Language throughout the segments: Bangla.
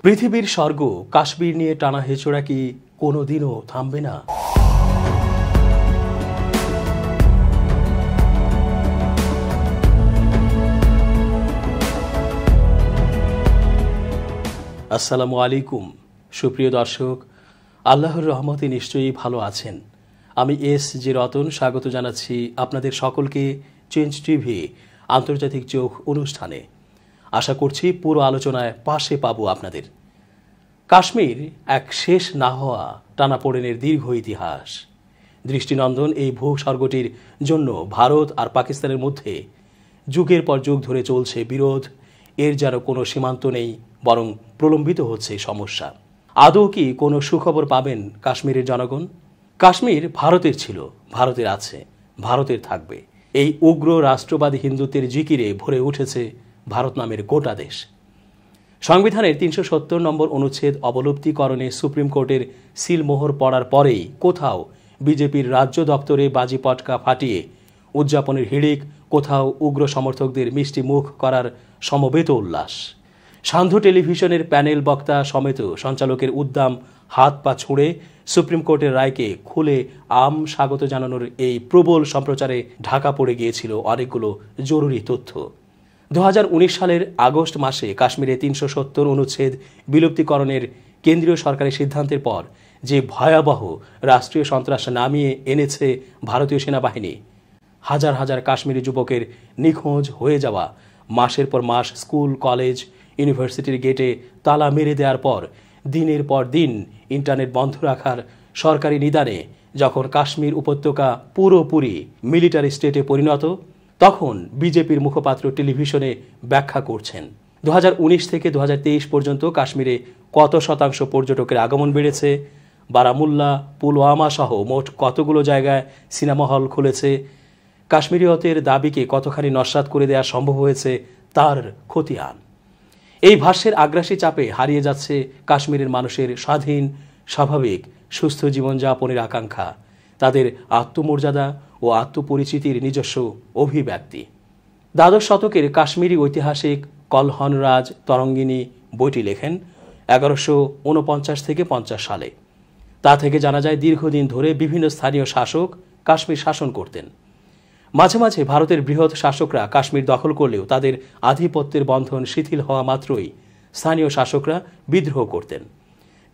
পৃথিবীর স্বর্গ কাশ্মীর নিয়ে টানা হেচড়া কি কোনোদিনও থামবে না? আসসালামু আলাইকুম সুপ্রিয় দর্শক, আল্লাহর রহমতে নিশ্চয়ই ভালো আছেন। আমি এস.জি. রতন স্বাগত জানাচ্ছি আপনাদের সকলকে চেঞ্জ টিভি আন্তর্জাতিক চোখ অনুষ্ঠানে। আশা করছি পুরো আলোচনায় পাশে পাবো আপনাদের। কাশ্মীর এক শেষ না হওয়া টানাপোড়েনের দীর্ঘ ইতিহাস। দৃষ্টিনন্দন এই ভূস্বর্গটির জন্য ভারত আর পাকিস্তানের মধ্যে যুগের পর যুগ ধরে চলছে বিরোধ। এর যেন কোনো সীমান্ত নেই, বরং প্রলম্বিত হচ্ছে সমস্যা। আদৌ কি কোনো সুখবর পাবেন কাশ্মীরের জনগণ? কাশ্মীর ভারতের ছিল, ভারতের আছে, ভারতের থাকবে। এই উগ্র রাষ্ট্রবাদী হিন্দুত্বের জিকিরে ভরে উঠেছে ভারত নামের গোটা দেশ। সংবিধানের ৩৭০ নম্বর অনুচ্ছেদ অবলুপ্তিকরণে সুপ্রিম কোর্টের সিলমোহর পড়ার পরেই কোথাও বিজেপির রাজ্য দপ্তরে বাজি পটকা ফাটিয়ে উদযাপনের হিড়িক, কোথাও উগ্র সমর্থকদের মিষ্টি মুখ করার সমবেত উল্লাস। সান্ধ্য টেলিভিশনের প্যানেল বক্তা সমেত সঞ্চালকের উদ্দাম হাত পা ছুঁড়ে সুপ্রিম কোর্টের রায়কে খুলে আম স্বাগত জানানোর এই প্রবল সম্প্রচারে ঢাকা পড়ে গিয়েছিল অনেকগুলো জরুরি তথ্য। ২০১৯ সালের আগস্ট মাসে কাশ্মীরে ৩৭০ অনুচ্ছেদ বিলুপ্তিকরণের কেন্দ্রীয় সরকারের সিদ্ধান্তের পর যে ভয়াবহ রাষ্ট্রীয় সন্ত্রাস নামিয়ে এনেছে ভারতীয় সেনাবাহিনী, হাজার হাজার কাশ্মীরি যুবকের নিখোঁজ হয়ে যাওয়া, মাসের পর মাস স্কুল, কলেজ, ইউনিভার্সিটির গেটে তালা মেরে দেওয়ার পর দিনের পর দিন ইন্টারনেট বন্ধ রাখার সরকারি নিদানে যখন কাশ্মীর উপত্যকা পুরোপুরি মিলিটারি স্টেটে পরিণত, তখন বিজেপির মুখপাত্র টেলিভিশনে ব্যাখ্যা করছেন ২০১৯ থেকে ২০২৩ পর্যন্ত কাশ্মীরে কত শতাংশ পর্যটকের আগমন বেড়েছে, বারামুল্লা, পুলওয়ামা সহ মোট কতগুলো জায়গায় সিনেমা হল খুলেছে, কাশ্মীরিয়তের দাবিকে কতখানি নস্যাৎ করে দেওয়া সম্ভব হয়েছে তার খতিয়ান। এই ভাষ্যের আগ্রাসী চাপে হারিয়ে যাচ্ছে কাশ্মীরের মানুষের স্বাধীন, স্বাভাবিক, সুস্থ জীবনযাপনের আকাঙ্ক্ষা, তাদের আত্মমর্যাদা ও আত্মপরিচিতির নিজস্ব অভিব্যক্তি। দ্বাদশ শতকের কাশ্মীরি ঐতিহাসিক কলহনরাজ তরঙ্গিনী বইটি লেখেন ১১৪৯ থেকে ৫০ সালে। তা থেকে জানা যায় দীর্ঘদিন ধরে বিভিন্ন স্থানীয় শাসক কাশ্মীর শাসন করতেন। মাঝে মাঝে ভারতের বৃহৎ শাসকরা কাশ্মীর দখল করলেও তাদের আধিপত্যের বন্ধন শিথিল হওয়া মাত্রই স্থানীয় শাসকরা বিদ্রোহ করতেন।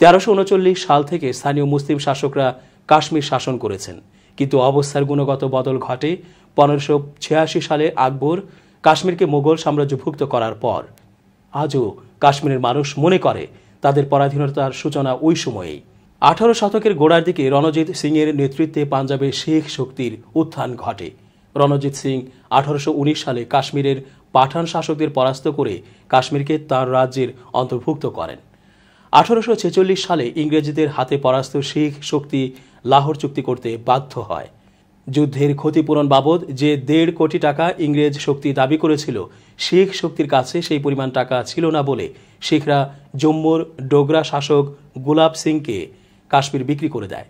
১৩৩৯ সাল থেকে স্থানীয় মুসলিম শাসকরা কাশ্মীর শাসন করেছেন, কিন্তু অবস্থার গুণগত বদল ঘটে ১৫৮৬ সালে আকবর কাশ্মীরকে মোগল সাম্রাজ্যভুক্ত করার পর। আজও কাশ্মীরের মানুষ মনে করে তাদের পরাধীনতার সূচনা ওই সময়েই। ১৮ শতকের গোড়ার দিকে রণজিৎ সিংয়ের নেতৃত্বে পাঞ্জাবে শিখ শক্তির উত্থান ঘটে। রণজিৎ সিং ১৮১৯ সালে কাশ্মীরের পাঠান শাসকদের পরাস্ত করে কাশ্মীরকে তাঁর রাজ্যের অন্তর্ভুক্ত করেন। ১৮৪৬ সালে ইংরেজদের হাতে পরাস্ত শিখ শক্তি লাহোর চুক্তি করতে বাধ্য হয়। যুদ্ধের ক্ষতিপূরণ বাবদ যে ১.৫ কোটি টাকা ইংরেজ শক্তি দাবি করেছিল, শিখ শক্তির কাছে সেই পরিমাণ টাকা ছিল না বলে শিখরা জম্মুর ডোগরা শাসক গুলাব সিংকে কাশ্মীর বিক্রি করে দেয়।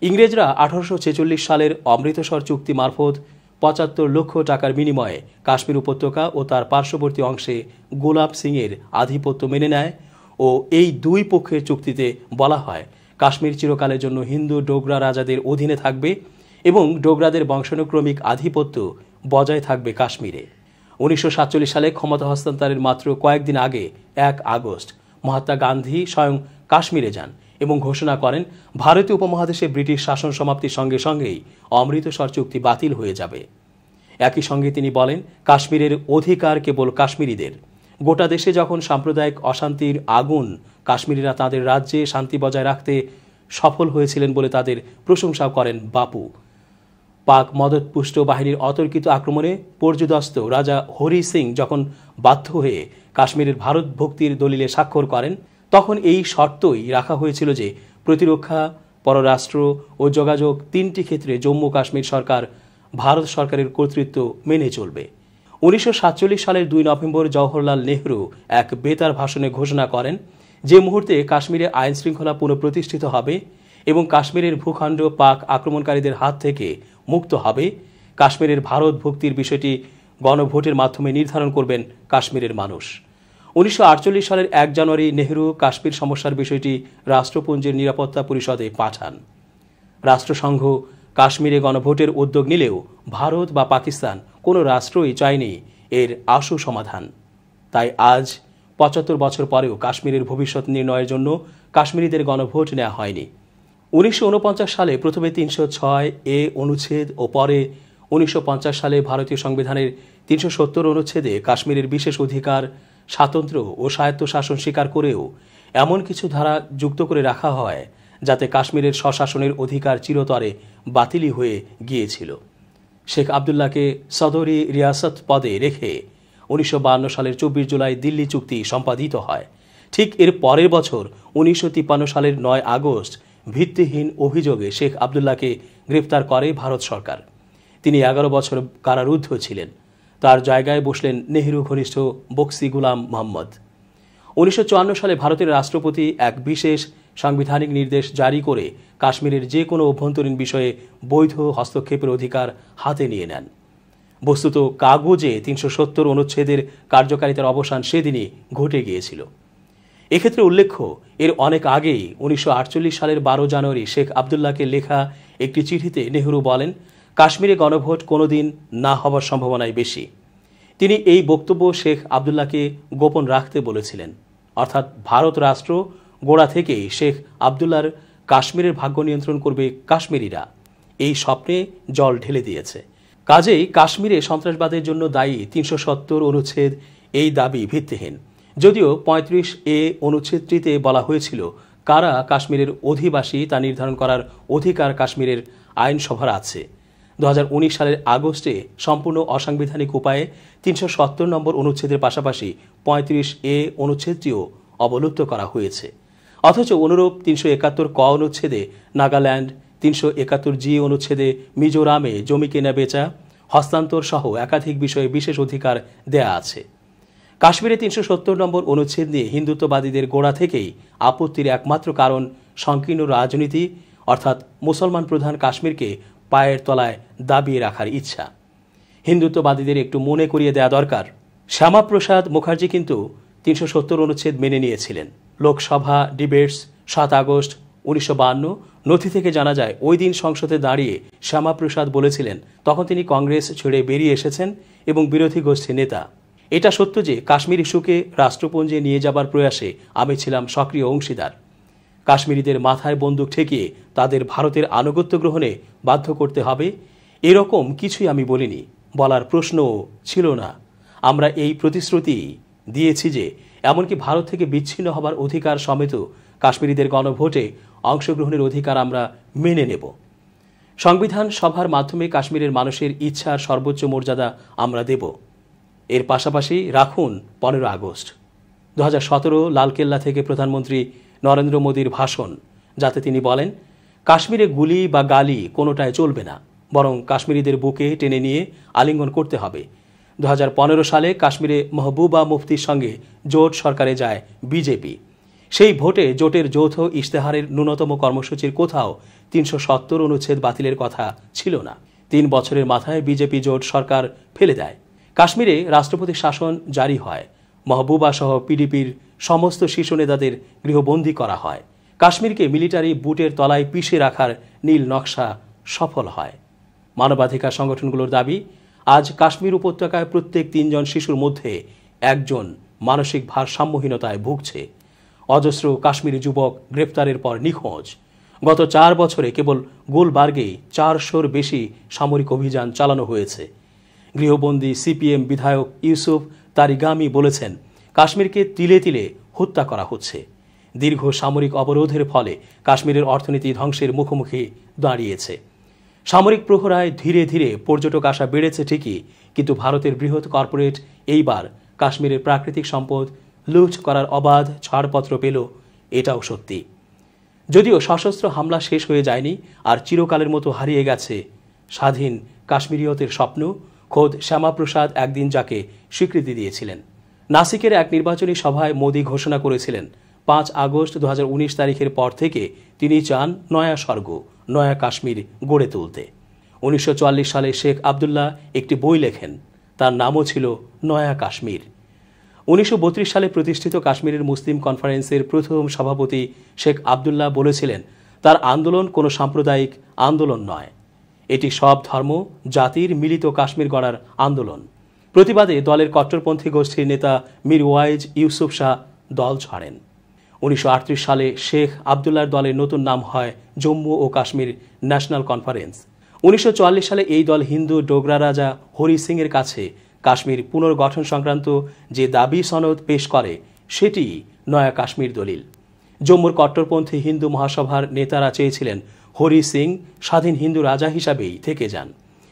ইংরেজরা ১৮৪৬ সালের অমৃতসর চুক্তি মারফত ৭৫ লক্ষ টাকার বিনিময়ে কাশ্মীর উপত্যকা ও তার পার্শ্ববর্তী অংশে গুলাব সিংয়ের আধিপত্য মেনে নেয় ও এই দুই পক্ষের চুক্তিতে বলা হয় কাশ্মীর চিরকালের জন্য হিন্দু ডোগরা রাজাদের অধীনে থাকবে এবং ডোগরাদের বংশানুক্রমিক আধিপত্য বজায় থাকবে কাশ্মীরে। ১৯৪৭ সালে ক্ষমতা হস্তান্তরের মাত্র কয়েকদিন আগে ১ আগস্ট মহাত্মা গান্ধী স্বয়ং কাশ্মীরে যান এবং ঘোষণা করেন ভারতীয় উপমহাদেশে ব্রিটিশ শাসন সমাপ্তির সঙ্গে সঙ্গেই অমৃতসর চুক্তি বাতিল হয়ে যাবে। একই সঙ্গে তিনি বলেন কাশ্মীরের অধিকার কেবল কাশ্মীরিদের। গোটা দেশে যখন সাম্প্রদায়িক অশান্তির আগুন, কাশ্মীরিরা তাদের রাজ্যে শান্তি বজায় রাখতে সফল হয়েছিলেন বলে তাদের প্রশংসাও করেন বাপু। পাক মদতপুষ্ট বাহিনীর অতর্কিত আক্রমণে পর্যুদস্ত রাজা হরি সিং যখন বাধ্য হয়ে কাশ্মীরের ভারত ভক্তির দলিলে স্বাক্ষর করেন, তখন এই শর্তই রাখা হয়েছিল যে প্রতিরক্ষা, পররাষ্ট্র ও যোগাযোগ তিনটি ক্ষেত্রে জম্মু কাশ্মীর সরকার ভারত সরকারের কর্তৃত্ব মেনে চলবে। ১৯৪৭ সালের ২ নভেম্বর জওহরলাল নেহরু এক বেতার ভাষণে ঘোষণা করেন যে মুহূর্তে কাশ্মীরে আইন শৃঙ্খলা পুনঃপ্রতিষ্ঠিত হবে এবং কাশ্মীরের ভূখণ্ড পাক আক্রমণকারীদের হাত থেকে মুক্ত হবে, কাশ্মীরের ভারত ভক্তির বিষয়টি গণভোটের মাধ্যমে নির্ধারণ করবেন কাশ্মীরের মানুষ। 1948 সালের 1 জানুয়ারি নেহরু কাশ্মীর সমস্যার বিষয়টি রাষ্ট্রপুঞ্জের নিরাপত্তা পরিষদে পাঠান। রাষ্ট্রসংঘ কাশ্মীরে গণভোটের উদ্যোগ নিলেও ভারত বা পাকিস্তান কোনো রাষ্ট্রই চায়নি এর আশু সমাধান। তাই আজ 75 বছর পরেও কাশ্মীরের ভবিষ্যৎ নির্ণয়ের জন্য কাশ্মীরিদের গণভোট নেওয়া হয়নি। 1949 সালে প্রথমে 306 এ অনুচ্ছেদ ও পরে 1950 সালে ভারতীয় সংবিধানের 370 অনুচ্ছেদে কাশ্মীরের বিশেষ অধিকার, স্বাতন্ত্র্য ও স্বায়ত্তশাসন স্বীকার করেও এমন কিছু ধারা যুক্ত করে রাখা হয় যাতে কাশ্মীরের স্বশাসনের অধিকার চিরতরে বাতিলই হয়ে গিয়েছিল। শেখ আবদুল্লাহকে সদরি রিয়াসত পদে রেখে 1952 সালের 24 জুলাই দিল্লি চুক্তি সম্পাদিত হয়। ঠিক এর পরের বছর 1953 সালের 9 আগস্ট ভিত্তিহীন অভিযোগে শেখ আবদুল্লাহকে গ্রেফতার করে ভারত সরকার। তিনি 11 বছর কারারুদ্ধ ছিলেন। তার জায়গায় বসলেন নেহরু ঘনিষ্ঠ বক্সি গুলাম মোহাম্মদ। 1954 সালে ভারতের রাষ্ট্রপতি এক বিশেষ সাংবিধানিক নির্দেশ জারি করে কাশ্মীরের যে কোনো অভ্যন্তরীণ বিষয়ে বৈধ হস্তক্ষেপের অধিকার হাতে নিয়ে নেন। বস্তুত কাগজে 370 অনুচ্ছেদের কার্যকারিতার অবসান সেদিনই ঘটে গিয়েছিল। এক্ষেত্রে উল্লেখ্য, এর অনেক আগেই 1948 সালের 12 জানুয়ারি শেখ আবদুল্লাহকে লেখা একটি চিঠিতে নেহরু বলেন, কাশ্মীরে গণভোট কোনোদিন না হওয়ার সম্ভাবনাই বেশি। তিনি এই বক্তব্য শেখ আবদুল্লাহকে গোপন রাখতে বলেছিলেন। অর্থাৎ ভারত রাষ্ট্র গোড়া থেকেই শেখ আবদুল্লাহর কাশ্মীরের ভাগ্য নিয়ন্ত্রণ করবে কাশ্মীরিরা, এই স্বপ্নে জল ঢেলে দিয়েছে। কাজেই কাশ্মীরে সন্ত্রাসবাদের জন্য দায়ী 370 অনুচ্ছেদ, এই দাবি ভিত্তিহীন। যদিও 35 এ অনুচ্ছেদটিতে বলা হয়েছিল কারা কাশ্মীরের অধিবাসী তা নির্ধারণ করার অধিকার কাশ্মীরের আইনসভার আছে। 2019 সালের আগস্টে সম্পূর্ণ অসাংবিধানিক উপায়ে 370 নম্বর অনুচ্ছেদের পাশাপাশি 35 এ অনুচ্ছেদটিও অবলুপ্ত করা হয়েছে। অথচ অনুরূপ 371 ক অনুচ্ছেদে নাগাল্যান্ড, 371 জি অনুচ্ছেদে মিজোরামে জমি কেনা বেচা, হস্তান্তর সহ একাধিক বিষয়ে বিশেষ অধিকার দেয়া আছে। কাশ্মীরে 370 নম্বর অনুচ্ছেদ নিয়ে হিন্দুত্ববাদীদের গোড়া থেকেই আপত্তির একমাত্র কারণ সংকীর্ণ রাজনীতি, অর্থাৎ মুসলমান প্রধান কাশ্মীরকে পায়ের তলায় দাবিয়ে রাখার ইচ্ছা। হিন্দুত্ববাদীদের একটু মনে করিয়ে দেয়া দরকার, শ্যামাপ্রসাদ মুখার্জি কিন্তু 370 অনুচ্ছেদ মেনে নিয়েছিলেন। লোকসভা ডিবেটস 7 আগস্ট 1952 নথি থেকে জানা যায় ওই দিন সংসদে দাঁড়িয়ে শ্যামাপ্রসাদ বলেছিলেন তখন তিনি কংগ্রেস ছেড়ে বেরিয়ে এসেছেন এবং বিরোধী গোষ্ঠীর নেতা। এটা সত্য যে কাশ্মীর ইস্যুকে রাষ্ট্রপুঞ্জে নিয়ে যাবার প্রয়াসে আমি ছিলাম সক্রিয় অংশীদার। কাশ্মীরিদের মাথায় বন্দুক ঠেকিয়ে তাদের ভারতের আনুগত্য গ্রহণে বাধ্য করতে হবে এরকম কিছুই আমি বলিনি, বলার প্রশ্নও ছিল না। আমরা এই প্রতিশ্রুতি দিয়েছি যে এমনকি ভারত থেকে বিচ্ছিন্ন হবার অধিকার সমেত কাশ্মীরিদের গণভোটে অংশগ্রহণের অধিকার আমরা মেনে নেব। সংবিধান সভার মাধ্যমে কাশ্মীরের মানুষের ইচ্ছার সর্বোচ্চ মর্যাদা আমরা দেব। এর পাশাপাশি রাখুন 15 আগস্ট 2017 লালকেল্লা থেকে প্রধানমন্ত্রী নরেন্দ্র মোদীর ভাষণ, যাতে তিনি বলেন কাশ্মীরে গুলি বা গালি কোনোটাই চলবে না, বরং কাশ্মীরিদের বুকে টেনে নিয়ে আলিঙ্গন করতে হবে। 2015 সালে কাশ্মীরে মাহবুবা মুফতির সঙ্গে জোট সরকারে যায় বিজেপি। সেই ভোটে জোটের যৌথ ইশতেহারের ন্যূনতম কর্মসূচির কোথাও 370 অনুচ্ছেদ বাতিলের কথা ছিল না। 3 বছরের মাথায় বিজেপি জোট সরকার ফেলে দেয়। কাশ্মীরে রাষ্ট্রপতি শাসন জারি হয়। মাহবুবা সহ পিডিপির সমস্ত শীর্ষ নেতাদের গৃহবন্দী করা হয়। কাশ্মীরকে মিলিটারি বুটের তলায় পিষে রাখার নীল নকশা সফল হয়। মানবাধিকার সংগঠনগুলোর দাবি, আজ কাশ্মীর উপত্যকায় প্রত্যেক 3 জন শিশুর মধ্যে একজন মানসিক ভারসাম্যহীনতায় ভুগছে। অজস্র কাশ্মীরি যুবক গ্রেপ্তারের পর নিখোঁজ। গত 4 বছরে কেবল গুলবার্গেই 400-র বেশি সামরিক অভিযান চালানো হয়েছে। গৃহবন্দী সিপিএম বিধায়ক ইউসুফ তারিগামি বলেছেন, কাশ্মীরকে তিলে তিলে হত্যা করা হচ্ছে। দীর্ঘ সামরিক অবরোধের ফলে কাশ্মীরের অর্থনীতি ধ্বংসের মুখোমুখি দাঁড়িয়েছে। সামরিক প্রহরায় ধীরে ধীরে পর্যটক আসা বেড়েছে ঠিকই, কিন্তু ভারতের বৃহৎ কর্পোরেট এইবার কাশ্মীরের প্রাকৃতিক সম্পদ লুট করার অবাধ ছাড়পত্র পেল, এটাও সত্যি। যদিও সশস্ত্র হামলা শেষ হয়ে যায়নি, আর চিরকালের মতো হারিয়ে গেছে স্বাধীন কাশ্মীরিয়তের স্বপ্ন। খোদ শ্যামাপ্রসাদ একদিন যাকে স্বীকৃতি দিয়েছিলেন। নাসিকের এক নির্বাচনী সভায় মোদি ঘোষণা করেছিলেন 5 আগস্ট 2019 তারিখের পর থেকে তিনি চান নয়া স্বর্গ, নয়া কাশ্মীর গড়ে তুলতে। 1944 সালে শেখ আবদুল্লাহ একটি বই লেখেন, তার নামও ছিল নয়া কাশ্মীর। 1932 সালে প্রতিষ্ঠিত কাশ্মীরের মুসলিম কনফারেন্সের প্রথম সভাপতি শেখ আবদুল্লাহ বলেছিলেন, তার আন্দোলন কোনো সাম্প্রদায়িক আন্দোলন নয়, এটি সব ধর্ম জাতির মিলিত কাশ্মীর গড়ার আন্দোলন। প্রতিবাদে দলের কট্টরপন্থী গোষ্ঠীর নেতা মীর ওয়াইজ ইউসুফ শাহ দল ছাড়েন। 1938 সালে শেখ আবদুল্লাহর দলের নতুন নাম হয় জম্মু ও কাশ্মীর ন্যাশনাল কনফারেন্স। 1944 সালে এই দল হিন্দু ডোগরা রাজা হরি সিং এর কাছে কাশ্মীর পুনর্গঠন সংক্রান্ত যে দাবি সনদ পেশ করে সেটি নয়া কাশ্মীর দলিল। জম্মুর কট্টরপন্থী হিন্দু মহাসভার নেতারা চেয়েছিলেন হরি সিং স্বাধীন হিন্দু রাজা হিসাবেই থেকে যান,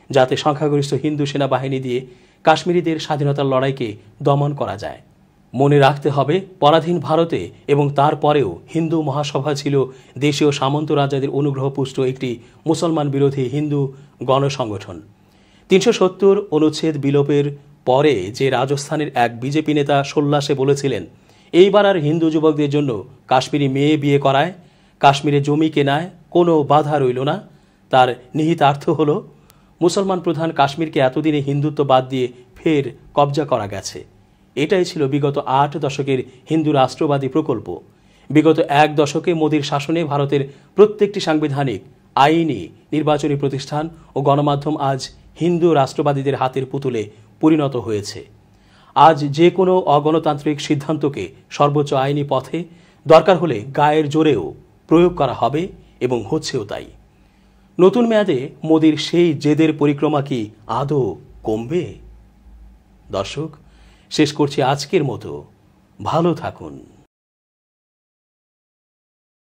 যাতে সংখ্যাগরিষ্ঠ হিন্দু সেনাবাহিনী দিয়ে কাশ্মীরিদের স্বাধীনতার লড়াইকে দমন করা যায়। মনে রাখতে হবে, পরাধীন ভারতে এবং তারপরেও হিন্দু মহাসভা ছিল দেশীয় সামন্ত রাজাদের অনুগ্রহপুষ্ট একটি মুসলমান বিরোধী হিন্দু গণসংগঠন। 370 অনুচ্ছেদ বিলোপের পরে যে রাজস্থানের এক বিজেপি নেতা সোল্লাসে বলেছিলেন, এইবার আর হিন্দু যুবকদের জন্য কাশ্মীরি মেয়ে বিয়ে করায়, কাশ্মীরে জমি কেনায় কোনো বাধা রইল না, তার নিহিতার্থ হল মুসলমান প্রধান কাশ্মীরকে এতদিনে হিন্দুত্ব বাদ দিয়ে ফের কবজা করা গেছে। এটাই ছিল বিগত 8 দশকের হিন্দু রাষ্ট্রবাদী প্রকল্প। বিগত 1 দশকে মোদীর শাসনে ভারতের প্রত্যেকটি সাংবিধানিক, আইনি, নির্বাচনী প্রতিষ্ঠান ও গণমাধ্যম আজ হিন্দু রাষ্ট্রবাদীদের হাতের পুতুলে পরিণত হয়েছে। আজ যে কোনো অগণতান্ত্রিক সিদ্ধান্তকে সর্বোচ্চ আইনি পথে, দরকার হলে গায়ের জোরেও প্রয়োগ করা হবে এবং হচ্ছেও তাই। নতুন মেয়াদে মোদীর সেই জেদের পরিক্রমা কি আদৌ কমবে? দর্শক, শেষ করছি আজকের মতো। ভালো থাকুন।